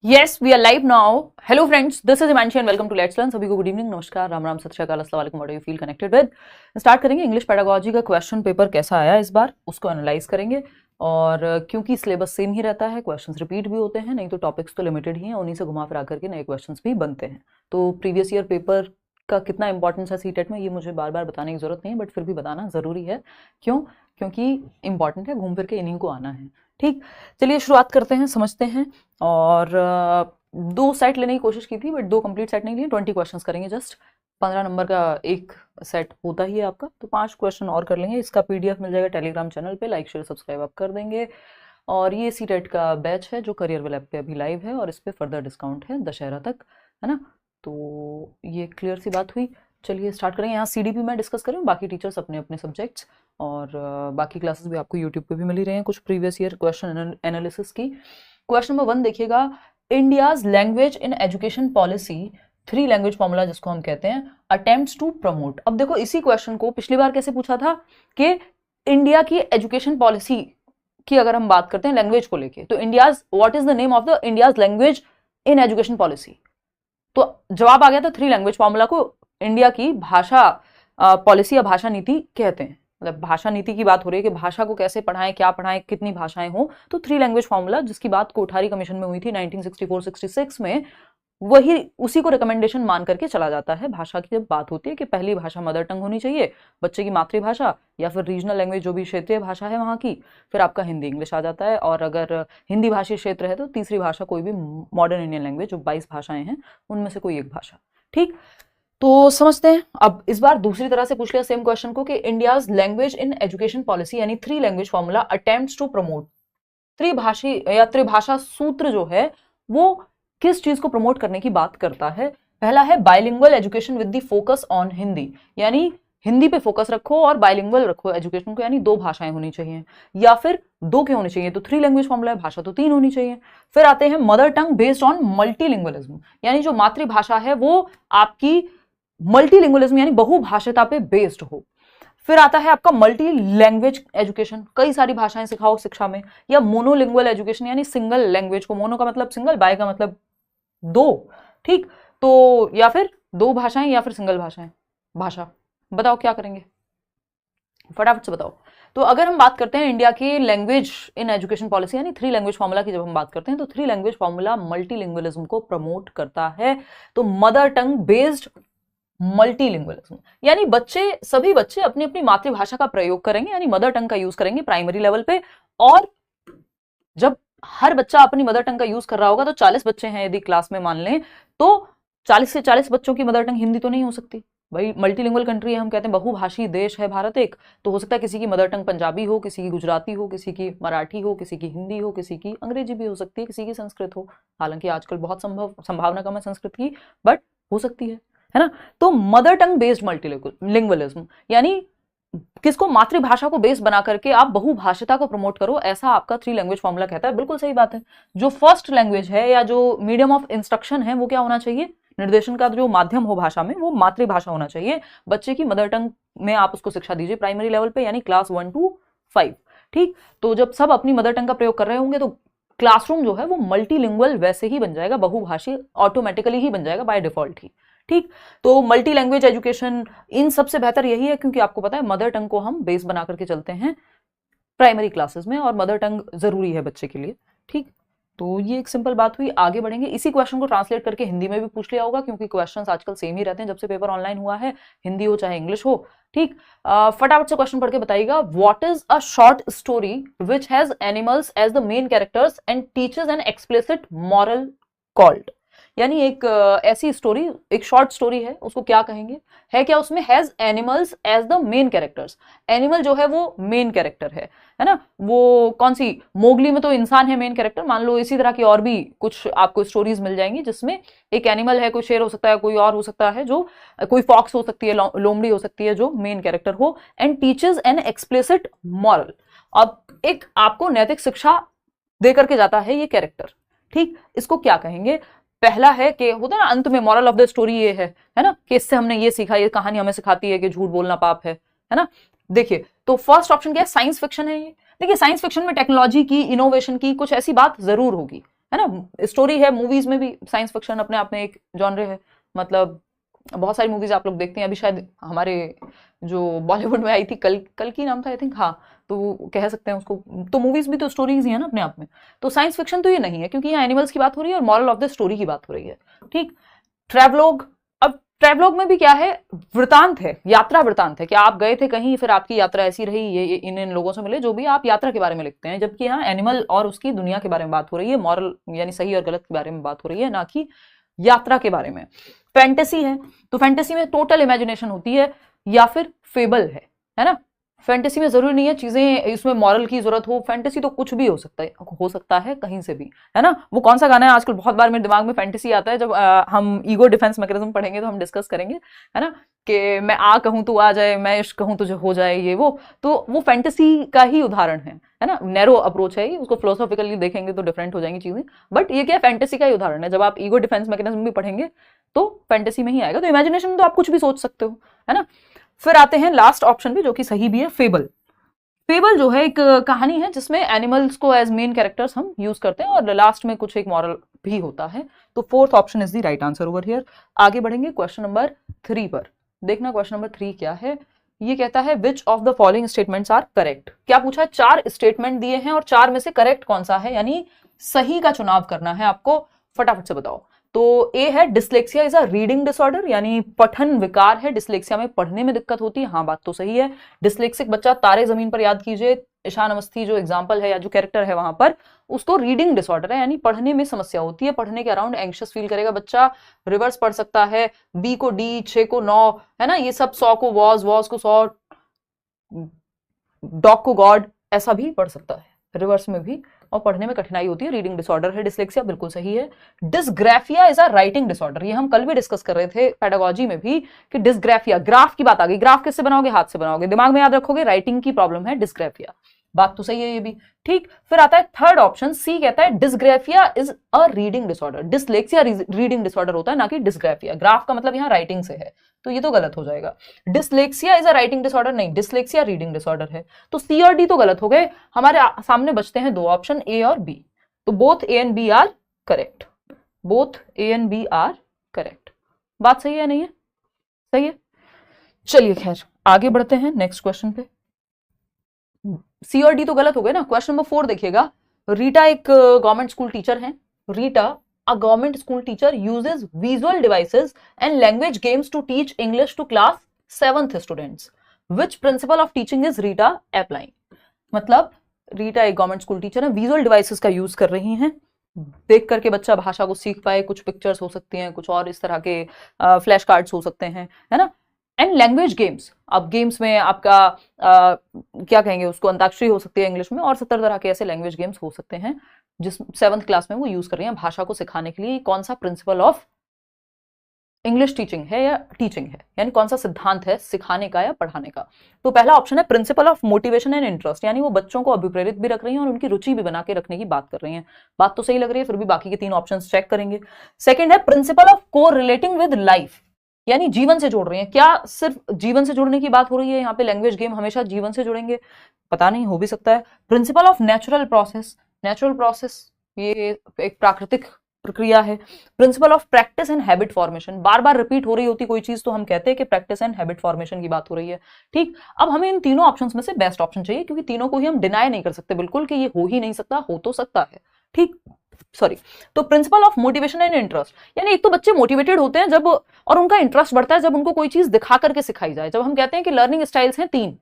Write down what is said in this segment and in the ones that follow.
Yes, we are live now. Hello friends, this is Imanshi and welcome to Let's Learn. सभी को good evening, नमस्कार, राम राम, सत श्री अकाल, अस्सलाम वालेकुम, what do you feel connected with. Start करेंगे इंग्लिश पेडागोजी का क्वेश्चन पेपर कैसा आया इस बार, उसको एनालाइज करेंगे। और क्योंकि सिलेबस सेम ही रहता है, क्वेश्चंस रिपीट भी होते हैं, नहीं तो टॉपिक्स तो लिमिटेड ही हैं, उन्हीं से घुमा फिरा करके नए क्वेश्चंस भी बनते हैं। तो प्रीवियस ईयर पेपर का कितना इंपॉर्टेंस है सीटेट में, ये मुझे बार बार बताने की जरूरत नहीं है, बट फिर भी बताना जरूरी है। क्यों? क्योंकि इंपॉर्टेंट है, घूम फिर के इन्हीं को आना है। ठीक, चलिए शुरुआत करते हैं, समझते हैं। और दो सेट लेने की कोशिश की थी, बट दो कंप्लीट सेट नहीं लिए, 20 क्वेश्चंस करेंगे। जस्ट 15 नंबर का एक सेट होता ही है आपका, तो 5 क्वेश्चन और कर लेंगे। इसका पीडीएफ मिल जाएगा टेलीग्राम चैनल पे, लाइक शेयर सब्सक्राइब आप कर देंगे। और ये सीटेट का बैच है जो करियर वेल ऐप पे अभी लाइव है, और इस पे फर्दर डिस्काउंट है दशहरा तक, है ना। तो ये क्लियर सी बात हुई। चलिए स्टार्ट करेंगे। यहाँ सीडीपी में डिस्कस करें, बाकी टीचर्स अपने अपने सब्जेक्ट्स, और बाकी क्लासेस भी आपको यूट्यूब पे भी मिल ही रहे हैं कुछ प्रीवियस ईयर क्वेश्चन एनालिसिस की। क्वेश्चन नंबर 1 देखिएगा, India's language in education policy, 3 language formula जिसको हम कहते हैं, अटेम्प्ट्स टू प्रमोट। अब देखो, इसी क्वेश्चन को पिछली बार कैसे पूछा था कि इंडिया की एजुकेशन पॉलिसी की अगर हम बात करते हैं लैंग्वेज को लेके, तो India's, what is the name of the India's language in education policy. तो जवाब आ गया था 3 लैंग्वेज फॉर्मूला को इंडिया की भाषा पॉलिसी या भाषा नीति कहते हैं। मतलब भाषा नीति की बात हो रही है कि भाषा को कैसे पढ़ाएं, क्या पढ़ाएं, कितनी भाषाएं हो, तो 3 लैंग्वेज फॉर्मूला, जिसकी बात कोठारी कमीशन में हुई थी 1964-66 में, वही उसी को रिकमेंडेशन मान करके चला जाता है। भाषा की जब बात होती है कि पहली भाषा मदर टंग होनी चाहिए, बच्चे की मातृभाषा, या फिर रीजनल लैंग्वेज जो भी क्षेत्रीय भाषा है वहाँ की, फिर आपका हिंदी इंग्लिश आ जाता है। और अगर हिंदी भाषी क्षेत्र है तो तीसरी भाषा कोई भी मॉडर्न इंडियन लैंग्वेज, जो 22 भाषाएं हैं उनमें से कोई एक भाषा। ठीक, तो समझते हैं। अब इस बार दूसरी तरह से पूछ लिया सेम क्वेश्चन को कि India's language in education policy, यानी 3 language formula attempts to promote, त्रिभाषी या त्रिभाषा सूत्र जो है वो किस चीज को प्रमोट करने की बात करता है। पहला है bilingual education with the focus on Hindi, यानी हिंदी पे फोकस रखो और बाइलिंगुअल रखो एजुकेशन को, यानी 2 भाषाएं होनी चाहिए, या फिर 2 क्यों होनी चाहिए, तो 3 लैंग्वेज फॉर्मूला है, भाषा तो 3 होनी चाहिए। फिर आते हैं mother tongue based on multilingualism, यानी जो मातृभाषा है वो आपकी मल्टीलिंगुअलिज्म यानी बहुभाषिता पे बेस्ड हो। फिर आता है आपका मल्टी लैंग्वेज एजुकेशन, कई सारी भाषाएं सिखाओ शिक्षा में, या मोनोलिंगुअल एजुकेशन, यानी सिंगल लैंग्वेज को, मोनो का मतलब सिंगल, बाय का मतलब 2। ठीक, तो या फिर 2 भाषाएं या फिर सिंगल भाषा। बताओ क्या करेंगे, फटाफट से बताओ। तो अगर हम बात करते हैं इंडिया की लैंग्वेज इन एजुकेशन पॉलिसी, यानी 3 लैंग्वेज फॉर्मूला की जब हम बात करते हैं, तो 3 लैंग्वेज फॉर्मूला मल्टीलिंगुअलिज्म को प्रमोट करता है। तो मदर टंग बेस्ड मल्टीलिंगुअलिज्म, यानी सभी बच्चे अपनी अपनी मातृभाषा का प्रयोग करेंगे, यानी मदर टंग का यूज करेंगे प्राइमरी लेवल पे। और जब हर बच्चा अपनी मदर टंग का यूज कर रहा होगा, तो 40 बच्चे हैं यदि क्लास में मान लें, तो 40 से 40 बच्चों की मदर टंग हिंदी तो नहीं हो सकती भाई, मल्टीलिंगुअल कंट्री है, हम कहते हैं बहुभाषी देश है भारत एक। तो हो सकता है किसी की मदर टंग पंजाबी हो, किसी की गुजराती हो, किसी की मराठी हो, किसी की हिंदी हो, किसी की अंग्रेजी भी हो सकती है, किसी की संस्कृत हो। हालांकि आजकल बहुत संभावना कम है संस्कृत की, बट हो सकती है ना। तो मदर टंग बेस्ड मल्टीलिंगुअलिज्म, यानी किसको, मातृभाषा को बेस बना करके आप बहुभाषिता को प्रमोट करो, ऐसा आपका 3 लैंग्वेज फॉर्मूला कहता है। बिल्कुल सही बात है। जो फर्स्ट लैंग्वेज है या जो मीडियम ऑफ इंस्ट्रक्शन है वो क्या होना चाहिए, निर्देशन का जो माध्यम हो भाषा में, वो मातृभाषा होना चाहिए। बच्चे की मदर टंग में आप उसको शिक्षा दीजिए प्राइमरी लेवल पे, यानी क्लास 1 to 5। ठीक, तो जब सब अपनी मदर टंग का प्रयोग कर रहे होंगे तो क्लासरूम जो है वो मल्टीलिंगुअल वैसे ही बन जाएगा, बहुभाषी ऑटोमेटिकली ही बन जाएगा बाय डिफॉल्ट ही। ठीक, तो मल्टी लैंग्वेज एजुकेशन इन सबसे बेहतर यही है, क्योंकि आपको पता है मदर टंग को हम बेस बना करके चलते हैं प्राइमरी क्लासेस में, और मदर टंग जरूरी है बच्चे के लिए। ठीक, तो ये एक सिंपल बात हुई। आगे बढ़ेंगे। इसी क्वेश्चन को ट्रांसलेट करके हिंदी में भी पूछ लिया होगा, क्योंकि क्वेश्चंस आजकल सेम ही रहते हैं जब से पेपर ऑनलाइन हुआ है, हिंदी हो चाहे इंग्लिश हो। ठीक, फटाफट से क्वेश्चन पढ़ के बताइएगा। What is a short story which has animals as the main characters and teaches an explicit moral called, यानी एक ऐसी स्टोरी, एक शॉर्ट स्टोरी है, उसको क्या कहेंगे, है क्या उसमें, has animals as the main characters. Animal जो है वो मेन कैरेक्टर है ना। वो कौन सी, मोगली में तो इंसान है मेन कैरेक्टर, मान लो इसी तरह की और भी कुछ आपको स्टोरीज मिल जाएंगी जिसमें एक एनिमल है, कोई शेर हो सकता है, कोई और हो सकता है, जो कोई फॉक्स हो सकती है, लोमड़ी हो सकती है, जो मेन कैरेक्टर हो, and teaches an explicit moral. अब एक आपको नैतिक शिक्षा दे करके जाता है ये कैरेक्टर। ठीक, इसको क्या कहेंगे। पहला है कि होता है ना अंत में मॉरल ऑफ द स्टोरी ये है ना, कि इससे हमने ये सीखा, ये कहानी हमें सिखाती है कि झूठ बोलना पाप है ना। देखिए, तो फर्स्ट ऑप्शन क्या है, साइंस फिक्शन है ये। देखिए, साइंस फिक्शन में टेक्नोलॉजी की, इनोवेशन की कुछ ऐसी बात जरूर होगी, है ना। स्टोरी है, मूवीज में भी साइंस फिक्शन अपने आप में एक जॉनरे है, मतलब बहुत सारी मूवीज आप लोग देखते हैं। अभी शायद हमारे जो बॉलीवुड में आई थी, कल की नाम था आई थिंक, हाँ, तो कह सकते हैं उसको, तो मूवीज भी तो स्टोरीज ही है ना अपने आप में। तो साइंस फिक्शन तो ये नहीं है, क्योंकि यहाँ एनिमल्स की बात हो रही है और मॉरल ऑफ द स्टोरी की बात हो रही है। ठीक, ट्रैवलॉग, अब ट्रैवलॉग में भी क्या है, वृतांत है, यात्रा वृतांत है कि आप गए थे कहीं, फिर आपकी यात्रा ऐसी रही, ये इन लोगों से मिले, जो भी आप यात्रा के बारे में लिखते हैं। जबकि यहाँ एनिमल और उसकी दुनिया के बारे में बात हो रही है, मॉरल यानी सही और गलत के बारे में बात हो रही है, ना कि यात्रा के बारे में। फैंटेसी है, तो फैंटेसी में टोटल इमेजिनेशन होती है या फिर फेबल है ना। फैंटेसी में जरूरी नहीं है चीजें इसमें मॉरल की जरूरत हो, फैंटेसी तो कुछ भी हो सकता है कहीं से भी, है ना। वो कौन सा गाना है, आजकल बहुत बार मेरे दिमाग में फैंटेसी आता है, जब हम ईगो डिफेंस मैकेनिज्म पढ़ेंगे तो हम डिस्कस करेंगे, है ना, कि मैं आ कहूं तो आ जाए, मैं इश्क कहूं तुझे हो जाए, ये तो वो फैंटेसी का ही उदाहरण है ना। नैरो अप्रोच है, उसको फिलोसॉफिकली देखेंगे तो डिफरेंट हो जाएंगी चीजें, बट ये क्या फैंटेसी का ही उदाहरण है। जब आप ईगो डिफेंस मैकेनिज्म भी पढ़ेंगे तो फैंटेसी में ही आएगा। तो इमेजिनेशन में तो आप कुछ भी सोच सकते हो, है ना। फिर आते हैं लास्ट ऑप्शन पे, जो कि सही भी है, फेबल। फेबल जो है एक कहानी है जिसमें एनिमल्स को एज मेन कैरेक्टर्स हम यूज करते हैं और लास्ट में कुछ एक मॉरल भी होता है। तो fourth option is the right answer over here. आगे बढ़ेंगे क्वेश्चन नंबर 3 पर। देखना क्वेश्चन नंबर 3 क्या है। ये कहता है which of the following statements are correct. क्या पूछा है, 4 स्टेटमेंट दिए हैं और 4 में से करेक्ट कौन सा है, यानी सही का चुनाव करना है आपको। फटाफट से बताओ। तो ए है dyslexia is a reading disorder, यानी पठन विकार है, डिसलेक्सिया में पढ़ने में दिक्कत होती है। हाँ, बात तो सही है। डिसलेक्सिक बच्चा तारे जमीन पर याद कीजिए, ईशान अवस्थी जो एग्जाम्पल है या जो कैरेक्टर है वहां पर, उसको रीडिंग डिसऑर्डर है, यानी पढ़ने में समस्या होती है, पढ़ने के अराउंड एंग्शियस फील करेगा बच्चा, रिवर्स पढ़ सकता है, बी को डी, 6 को 9, है ना, ये सब 100 को वॉज को 100, डॉग को गॉड, ऐसा भी पढ़ सकता है रिवर्स में भी, और पढ़ने में कठिनाई होती है, रीडिंग डिसऑर्डर है डिसलेक्सिया, बिल्कुल सही है। Dysgraphia is a writing disorder, ये हम कल भी डिस्कस कर रहे थे पेडागोजी में भी कि डिसग्राफिया, ग्राफ की बात आ गई, ग्राफ किससे बनाओगे, हाथ से बनाओगे, दिमाग में याद रखोगे, राइटिंग की प्रॉब्लम है डिसग्राफिया, बात तो सही है ये भी। ठीक, फिर आता है थर्ड ऑप्शन, सी कहता है dysgraphia is a reading disorder, dyslexia reading disorder होता है ना कि डिसग्राफिया, ग्राफ का मतलब यहाँ राइटिंग से है, तो ये तो गलत हो जाएगा। Dyslexia is a writing disorder, नहीं, डिसलेक्सिया रीडिंग डिसऑर्डर है, तो सी और डी तो गलत हो गए। हमारे सामने बचते हैं 2 ऑप्शन, ए और बी, तो both A and B are correct, both A and B are correct. बात सही है नहीं है, सही है। चलिए खैर आगे बढ़ते हैं नेक्स्ट क्वेश्चन पे। सी और डी तो गलत हो गए ना। क्वेश्चन नंबर 4 देखिएगा। रीटा एक गवर्नमेंट स्कूल टीचर है। Rita a government school teacher uses visual devices and language games to teach English to class 7th students. Which principle of teaching is Rita applying. मतलब रीटा एक गवर्नमेंट स्कूल टीचर है, visual devices का use कर रही हैं, देख करके बच्चा भाषा को सीख पाए, कुछ पिक्चर्स हो सकती हैं, कुछ और इस तरह के फ्लैश कार्ड्स हो सकते हैं, है ना। एंड लैंग्वेज गेम्स, अब गेम्स में आपका क्या कहेंगे उसको, अंताक्षरी हो सकती है इंग्लिश में, और 70 तरह के ऐसे लैंग्वेज गेम्स हो सकते हैं जिस 7th क्लास में वो यूज कर रही हैं भाषा को सिखाने के लिए। कौन सा प्रिंसिपल ऑफ इंग्लिश टीचिंग है या टीचिंग है, यानी कौन सा सिद्धांत है सिखाने का या पढ़ाने का। तो पहला ऑप्शन है principle of motivation and interest, यानी वो बच्चों को अभिप्रेरित भी रख रही हैं और उनकी रुचि भी बना के रखने की बात कर रही हैं। बात तो सही लग रही है, फिर भी बाकी के 3 ऑप्शन चेक करेंगे। सेकेंड है प्रिंसिपल ऑफ को रिलेटिंग विद लाइफ, यानी जीवन से जोड़ रही हैं। क्या सिर्फ जीवन से जुड़ने की बात हो रही है यहाँ पे, लैंग्वेज गेम हमेशा जीवन से जुड़ेंगे, पता नहीं, हो भी सकता है। Principle of natural process, natural process ये एक प्राकृतिक प्रक्रिया है। Principle of practice and habit formation, bar bar repeat हो रही होती कोई चीज तो हम कहते हैं कि प्रैक्टिस एंड हैबिट फॉर्मेशन की बात हो रही है। ठीक, अब हमें इन तीनों ऑप्शंस में से बेस्ट ऑप्शन चाहिए, क्योंकि तीनों को ही हम डिनाई नहीं कर सकते बिल्कुल कि ये हो ही नहीं सकता, हो तो सकता है। ठीक, सॉरी, तो principle of motivation and interest, यानी एक तो बच्चे मोटिवेटेड होते हैं जब, और उनका इंटरेस्ट बढ़ता है जब उनको कोई चीज दिखा करके सिखाई जाए। जब हम कहते हैं कि लर्निंग स्टाइल्स हैं 3,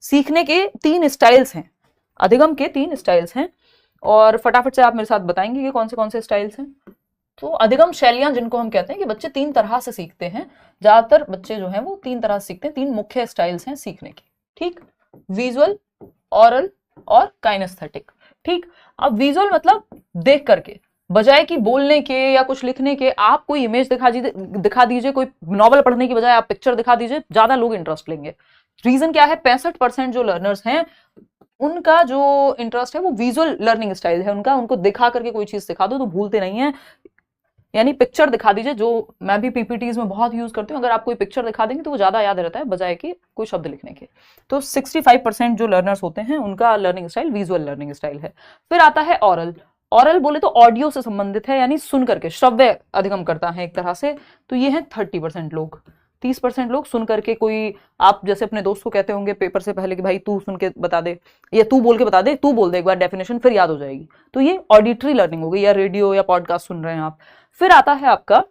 सीखने के 3 स्टाइल्स हैं, अधिगम के 3 स्टाइल्स हैं, और फटाफट से आप मेरे साथ बताएंगे कि कौन से स्टाइल्स हैं। तो अधिगम शैलियां जिनको हम कहते हैं कि बच्चे 3 तरह से सीखते हैं, ज्यादातर बच्चे जो हैं वो 3 तरह से सीखते हैं, 3 मुख्य स्टाइल्स हैं सीखने की। ठीक, विजुअल, ऑरल और काइनेस्थेटिक। ठीक, अब विजुअल मतलब देख करके, बजाय कि बोलने के या कुछ लिखने के, आप कोई इमेज दिखा दीजिए, कोई नॉवल पढ़ने की बजाय आप पिक्चर दिखा दीजिए, ज्यादा लोग इंटरेस्ट लेंगे। रीजन क्या है, 65% जो लर्नर्स हैं उनका जो इंटरेस्ट है वो विजुअल लर्निंग स्टाइल है उनका, उनको दिखा करके कोई चीज सिखा दो तो भूलते नहीं है। यानी पिक्चर दिखा दीजिए, जो मैं भी पीपीटीज में बहुत यूज करती हूँ, अगर आप कोई पिक्चर दिखा देंगे तो वो ज्यादा याद रहता है बजाय कि कोई शब्द लिखने के। तो 65% जो लर्नर्स होते हैं उनका learning style visual learning style है। फिर आता है ऑरल। ऑरल बोले तो ऑडियो से संबंधित है, यानी सुन करके, श्रव्य अधिगम करता है एक तरह से, तो ये है 30% लोग। 30% लोग सुन करके, कोई आप जैसे अपने दोस्त को कहते होंगे पेपर से पहले कि भाई तू सुन के बता दे, या तू बोल के बता दे, तू बोल दे एक बार डेफिनेशन, फिर याद हो जाएगी, तो ये ऑडिटरी लर्निंग हो गई, या रेडियो या पॉडकास्ट सुन रहे हैं आप। फिर आता है आपका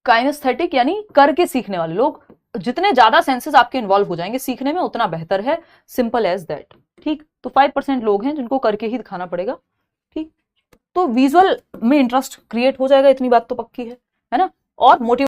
काइनेस्थेटिक, यानी करके सीखने वाले लोग। जितने ज्यादा सेंसेस आपके इन्वॉल्व हो जाएंगे सीखने में उतना बेहतर है, सिंपल एज दैट। ठीक, तो 5% लोग हैं जिनको करके ही दिखाना पड़ेगा। ठीक, तो विजुअल में इंटरेस्ट क्रिएट हो जाएगा, इतनी बात तो पक्की है ना। और मोटिव